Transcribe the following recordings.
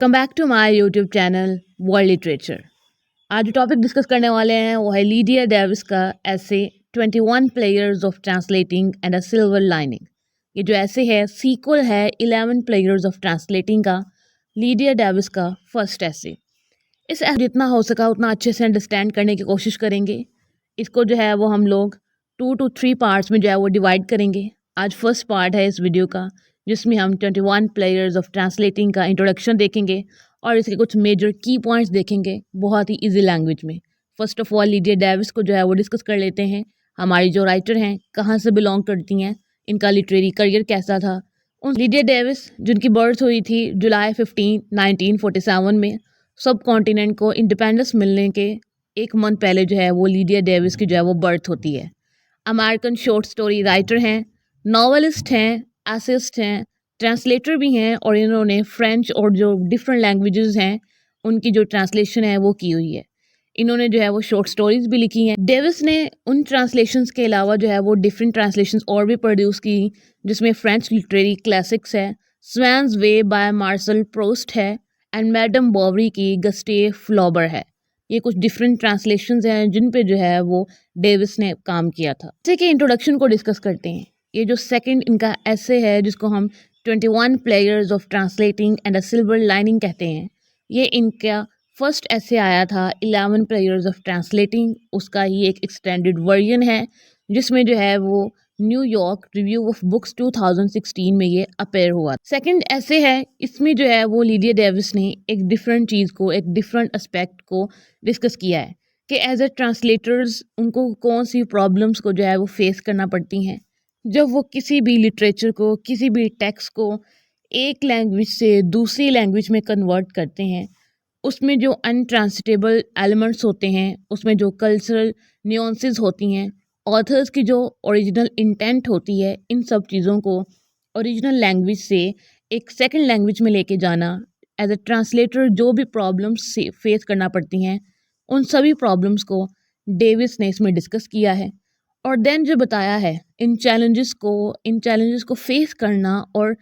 Come back to my YouTube channel world literature. आज जो topic discuss करने वाले हैं वो है लीडिया डेविस का ऐसे 21 players of translating and a silver lining. ये जो ऐसे है सीक्वल है 11 प्लेयर्स ऑफ ट्रांसलेटिंग का, लीडिया डेविस का फर्स्ट ऐसे। इस essay जितना हो सका उतना अच्छे से अंडरस्टैंड करने की कोशिश करेंगे। इसको जो है वो हम लोग 2 to 3 पार्ट्स में जो है वो डिवाइड करेंगे। आज फर्स्ट पार्ट है इस वीडियो का, जिसमें हम 21 प्लेयर्स ऑफ ट्रांसलेटिंग का इंट्रोडक्शन देखेंगे और इसके कुछ मेजर की पॉइंट्स देखेंगे बहुत ही इजी लैंग्वेज में। First of all Lydia Davis को जो है वो डिस्कस कर लेते हैं। हमारी जो राइटर हैं कहाँ से बिलोंग करती हैं, इनका लिटरेरी करियर कैसा था। उन लीडिया डेविस जिनकी बर्थ हुई थी जुलाई 15, 1947 में। सब कॉन्टिनेंट को इंडिपेंडेंस मिलने के एक मंथ पहले जो है वो लीडिया डेविस की जो है वो बर्थ होती है। अमेरिकन शॉर्ट स्टोरी राइटर हैं, नॉवेलिस्ट हैं, एसिस्ट हैं, ट्रांसलेटर भी हैं और इन्होंने फ्रेंच और जो डिफरेंट लैंग्वेजेस हैं उनकी जो ट्रांसलेशन है वो की हुई है। इन्होंने जो है वो शॉर्ट स्टोरीज भी लिखी हैं। डेविस ने उन ट्रांसलेशंस के अलावा जो है वो डिफरेंट ट्रांसलेशंस और भी प्रोड्यूस की, जिसमें फ्रेंच लिटरेरी क्लासिक्स है, स्वैन्स वे बाय मार्सल प्रोस्ट है एंड मैडम बॉवरी की गस्टेव फ्लॉबर है। ये कुछ डिफरेंट ट्रांसलेशंस हैं जिन पे जो है वो डेविस ने काम किया था। जैसे कि इंट्रोडक्शन को डिस्कस करते हैं। ये जो सेकंड इनका ऐसे है जिसको हम 21 players of translating and a silver lining कहते हैं, ये इनका फर्स्ट ऐसे आया था 11 प्लेयर्स ऑफ ट्रांसलेटिंग। उसका ही एक एक्सटेंडेड वर्जन है जिसमें जो है वो न्यूयॉर्क रिव्यू ऑफ बुक्स 2016 में ये अपेयर हुआ। सेकंड ऐसे है, इसमें जो है वो लीडिया डेविस ने एक डिफरेंट चीज़ को, एक डिफरेंट एस्पेक्ट को डिस्कस किया है कि एज ए ट्रांसलेटर्स उनको कौन सी प्रॉब्लम्स को जो है वो फेस करना पड़ती हैं जब वो किसी भी लिटरेचर को, किसी भी टेक्स्ट को एक लैंग्वेज से दूसरी लैंग्वेज में कन्वर्ट करते हैं। उसमें जो अनट्रांसलेटेबल एलिमेंट्स होते हैं, उसमें जो कल्चरल न्यूएंसेस होती हैं, ऑथर्स की जो ओरिजिनल इंटेंट होती है, इन सब चीज़ों को ओरिजिनल लैंग्वेज से एक सेकंड लैंग्वेज में लेके जाना, एज अ ट्रांसलेटर जो भी प्रॉब्लम्स फेस करना पड़ती हैं उन सभी प्रॉब्लम्स को डेविस ने इसमें डिस्कस किया है। और देन जो बताया है इन चैलेंजेस को फेस करना, और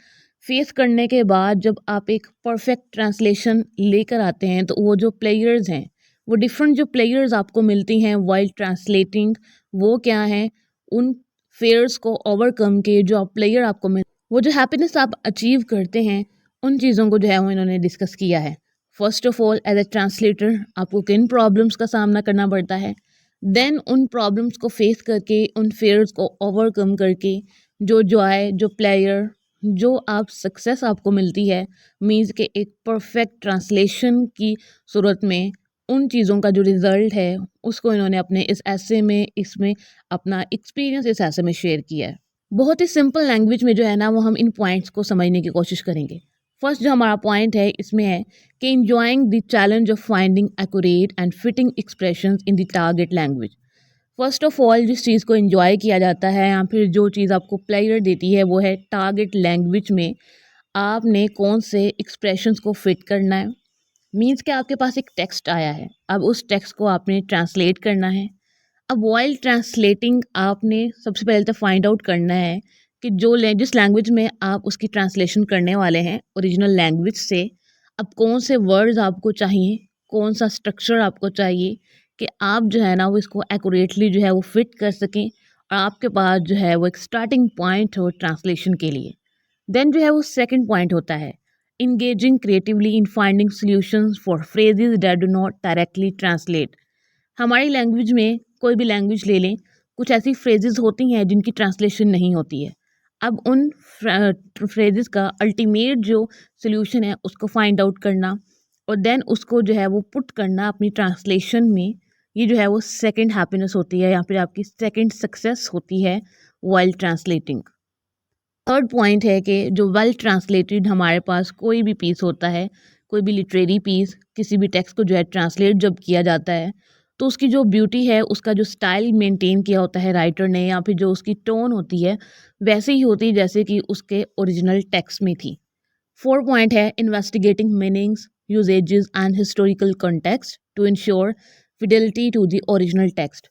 फेस करने के बाद जब आप एक परफेक्ट ट्रांसलेशन लेकर आते हैं तो वो जो प्लेयर्स हैं, वो डिफरेंट जो प्लेयर्स आपको मिलती हैं वाइल ट्रांसलेटिंग, वो क्या हैं, उन फेयर्स को ओवरकम के जो आप प्लेयर आपको मिल, वो जो हैप्पीनेस आप अचीव करते हैं, उन चीज़ों को जो है वो इन्होंने डिस्कस किया है। First of all as a translator आपको किन प्रॉब्लम्स का सामना करना पड़ता है, देन उन प्रॉब्लम्स को फेस करके, उन फेयर्स को ओवरकम करके जो जॉय, जो प्लेयर, जो आप सक्सेस आपको मिलती है, मीन्स के एक परफेक्ट ट्रांसलेशन की सूरत में उन चीज़ों का जो रिज़ल्ट है उसको इन्होंने अपने इस ऐसे में, इसमें अपना एक्सपीरियंस इस ऐसे में शेयर किया है। बहुत ही सिंपल लैंग्वेज में जो है ना वो हम इन पॉइंट्स को समझने की कोशिश करेंगे। फर्स्ट जो हमारा पॉइंट है इसमें है कि enjoying the challenge of finding accurate and fitting expressions in the target language। First of all जिस चीज़ को enjoy किया जाता है या फिर जो चीज़ आपको प्लेजर देती है वो है टारगेट लैंग्वेज में आपने कौन से एक्सप्रेशंस को फिट करना है। मीन्स कि आपके पास एक टेक्स्ट आया है, अब उस टेक्स्ट को आपने ट्रांसलेट करना है। अब वाइल ट्रांसलेटिंग आपने सबसे पहले तो फाइंड आउट करना है कि जिस लैंग्वेज में आप उसकी ट्रांसलेशन करने वाले हैं ओरिजिनल लैंग्वेज से, अब कौन से वर्ड्स आपको चाहिए, कौन सा स्ट्रक्चर आपको चाहिए कि आप जो है ना वो इसको एक्यूरेटली जो है वो फिट कर सकें और आपके पास जो है वो एक स्टार्टिंग पॉइंट हो ट्रांसलेशन के लिए। देन जो है वो सेकंड पॉइंट होता है engaging creatively in finding solutions for phrases that do not directly translate. हमारी लैंग्वेज में, कोई भी लैंग्वेज ले लें, कुछ ऐसी फ्रेजेस होती हैं जिनकी ट्रांसलेशन नहीं होती है। अब उन फ्रेजेस का अल्टीमेट जो सोल्यूशन है उसको फाइंड आउट करना और देन उसको जो है वो पुट करना अपनी ट्रांसलेशन में, ये जो है वो सेकंड हैप्पीनेस होती है या फिर आपकी सेकंड सक्सेस होती है वाइल ट्रांसलेटिंग। थर्ड पॉइंट है कि जो वेल ट्रांसलेटेड हमारे पास कोई भी पीस होता है, कोई भी लिटरेरी पीस, किसी भी टेक्स्ट को जो है ट्रांसलेट जब किया जाता है तो उसकी जो ब्यूटी है, उसका जो स्टाइल मेंटेन किया होता है राइटर ने, या फिर जो उसकी टोन होती है वैसे ही होती जैसे कि उसके ओरिजिनल टेक्स्ट में थी। फोर पॉइंट है investigating meanings, usages and historical context to ensure fidelity to the original text.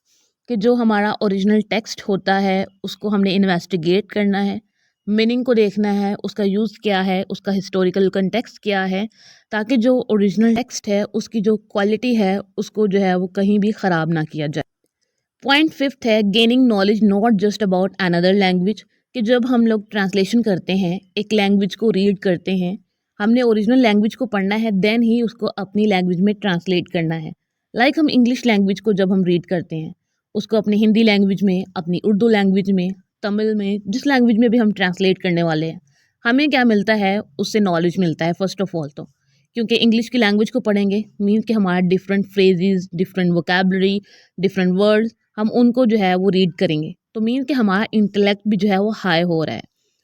कि जो हमारा ओरिजिनल टेक्स्ट होता है उसको हमने इन्वेस्टिगेट करना है, मीनिंग को देखना है, उसका यूज़ क्या है, उसका हिस्टोरिकल कंटेक्स्ट क्या है, ताकि जो ओरिजिनल टेक्स्ट है उसकी जो क्वालिटी है उसको जो है वो कहीं भी ख़राब ना किया जाए। पॉइंट फिफ्थ है gaining knowledge not just about another language, कि जब हम लोग ट्रांसलेशन करते हैं, एक लैंग्वेज को रीड करते हैं, हमने ओरिजिनल लैंग्वेज को पढ़ना है, देन ही उसको अपनी लैंग्वेज में ट्रांसलेट करना है। हम इंग्लिश लैंग्वेज को जब हम रीड करते हैं, उसको अपनी हिंदी लैंग्वेज में, अपनी उर्दू लैंग्वेज में, तमिल में, जिस लैंग्वेज में भी हम ट्रांसलेट करने वाले हैं, हमें क्या मिलता है, उससे नॉलेज मिलता है फर्स्ट ऑफ ऑल। तो क्योंकि इंग्लिश की लैंग्वेज को पढ़ेंगे मीन्स कि हमारा different phrases, different vocabulary, different words, हम उनको जो है वो रीड करेंगे, तो मीन्स कि हमारा इंटेलेक्ट भी जो है वो हाई हो रहा है।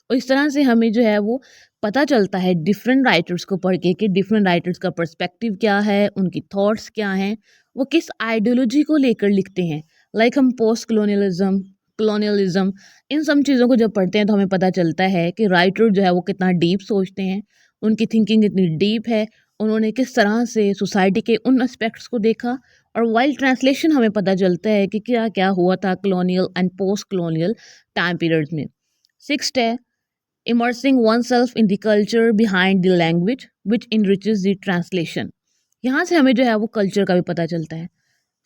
और इस तरह से हमें जो है वो पता चलता है डिफरेंट राइटर्स को पढ़ के कि डिफरेंट राइटर्स का पर्सपेक्टिव क्या है, उनकी थॉट्स क्या हैं, वो किस आइडियोलॉजी को लेकर लिखते हैं। हम पोस्ट कलोनियलिज्म, इन सब चीज़ों को जब पढ़ते हैं तो हमें पता चलता है कि राइटर जो है वो कितना डीप सोचते हैं, उनकी थिंकिंग इतनी डीप है, उन्होंने किस तरह से सोसाइटी के उन एस्पेक्ट्स को देखा। और वाइल ट्रांसलेशन हमें पता चलता है कि क्या क्या हुआ था colonial and post colonial time periods में। सिक्स्थ है immersing oneself in the culture behind the language which enriches the translation। यहाँ से हमें जो है वो कल्चर का भी पता चलता है।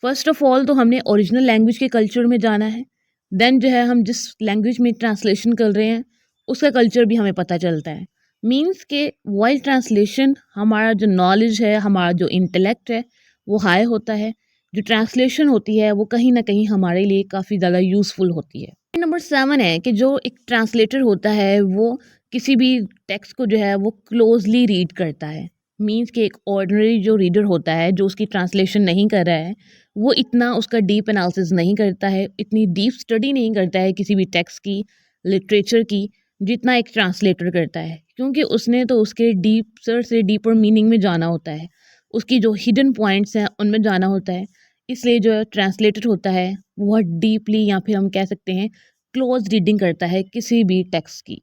फर्स्ट ऑफ ऑल तो हमने ओरिजिनल लैंग्वेज के कल्चर में जाना है, देन जो है हम जिस लैंग्वेज में ट्रांसलेशन कर रहे हैं उसका कल्चर भी हमें पता चलता है। मीन्स के वाइल ट्रांसलेशन हमारा जो नॉलेज है, हमारा जो इंटेलेक्ट है वो हाई होता है। जो ट्रांसलेशन होती है वो कहीं ना कहीं हमारे लिए काफ़ी ज़्यादा यूज़फुल होती है। नंबर 7 है कि जो एक ट्रांसलेटर होता है वो किसी भी टेक्स्ट को जो है वो क्लोजली रीड करता है। मीन्स कि एक ऑर्डिनरी जो रीडर होता है जो उसकी ट्रांसलेशन नहीं कर रहा है, वो इतना उसका डीप एनालिसिस नहीं करता है, इतनी डीप स्टडी नहीं करता है किसी भी टेक्स्ट की, लिटरेचर की, जितना एक ट्रांसलेटर करता है। क्योंकि उसने तो उसके डीपर से डीपर मीनिंग में जाना होता है, उसकी जो हिडन पॉइंट्स हैं उनमें जाना होता है। इसलिए जो ट्रांसलेटर होता है वो डीपली, या फिर हम कह सकते हैं क्लोज रीडिंग करता है किसी भी टेक्स्ट की।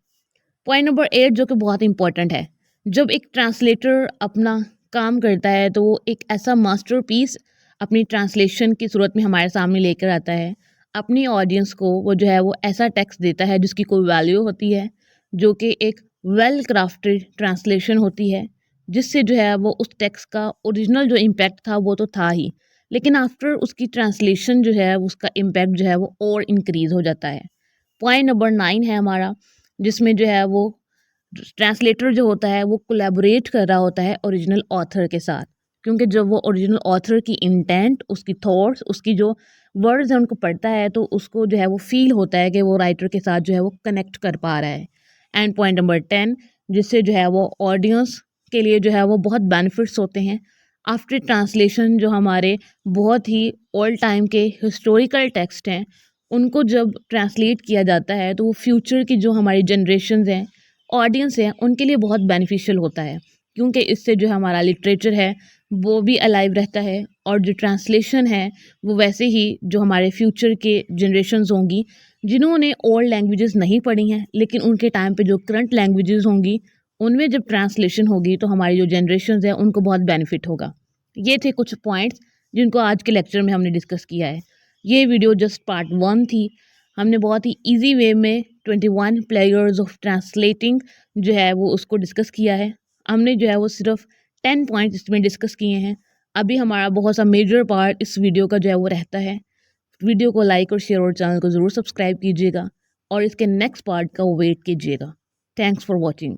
पॉइंट नंबर 8 जो कि बहुत इंपॉर्टेंट है, जब एक ट्रांसलेटर अपना काम करता है तो वो एक ऐसा मास्टरपीस अपनी ट्रांसलेशन की सूरत में हमारे सामने लेकर आता है। अपनी ऑडियंस को वो जो है वो ऐसा टेक्स्ट देता है जिसकी कोई वैल्यू होती है, जो कि एक वेल क्राफ्टेड ट्रांसलेशन होती है, जिससे जो है वो उस टेक्स्ट का ओरिजिनल जो इम्पैक्ट था वो तो था ही, लेकिन आफ्टर उसकी ट्रांसलेशन जो है उसका इम्पैक्ट जो है वो और इंक्रीज़ हो जाता है। पॉइंट नंबर 9 है हमारा, जिसमें जो है वो ट्रांसलेटर जो होता है वो कोलैबोरेट कर रहा होता है ओरिजिनल ऑथर के साथ। क्योंकि जब वो ओरिजिनल ऑथर की इंटेंट, उसकी थॉट्स, उसकी जो वर्ड्स हैं उनको पढ़ता है तो उसको जो है वो फील होता है कि वो राइटर के साथ जो है वो कनेक्ट कर पा रहा है। एंड पॉइंट नंबर 10, जिससे जो है वो ऑडियंस के लिए जो है वो बहुत बेनिफिट्स होते हैं। आफ्टर ट्रांसलेशन जो हमारे बहुत ही ओल्ड टाइम के हिस्टोरिकल टेक्स्ट हैं, उनको जब ट्रांसलेट किया जाता है तो वो फ्यूचर की जो हमारी जनरेशन्स हैं, ऑडियंस है, उनके लिए बहुत बेनिफिशियल होता है। क्योंकि इससे जो हमारा लिटरेचर है वो भी अलाइव रहता है, और जो ट्रांसलेशन है वो वैसे ही जो हमारे फ्यूचर के जनरेशन्स होंगी जिन्होंने ओल्ड लैंग्वेजेस नहीं पढ़ी हैं, लेकिन उनके टाइम पे जो करंट लैंग्वेजेस होंगी उनमें जब ट्रांसलेशन होगी तो हमारी जो जनरेशन्स हैं उनको बहुत बेनिफिट होगा। ये थे कुछ पॉइंट्स जिनको आज के लेक्चर में हमने डिस्कस किया है। ये वीडियो जस्ट पार्ट 1 थी। हमने बहुत ही इजी वे में 21 प्लेयर्स ऑफ ट्रांसलेटिंग जो है वो उसको डिस्कस किया है। हमने जो है वो सिर्फ 10 पॉइंट्स इसमें डिस्कस किए हैं। अभी हमारा बहुत सा मेजर पार्ट इस वीडियो का जो है वो रहता है। वीडियो को लाइक और शेयर और चैनल को ज़रूर सब्सक्राइब कीजिएगा, और इसके नेक्स्ट पार्ट का वेट कीजिएगा। Thanks for watching.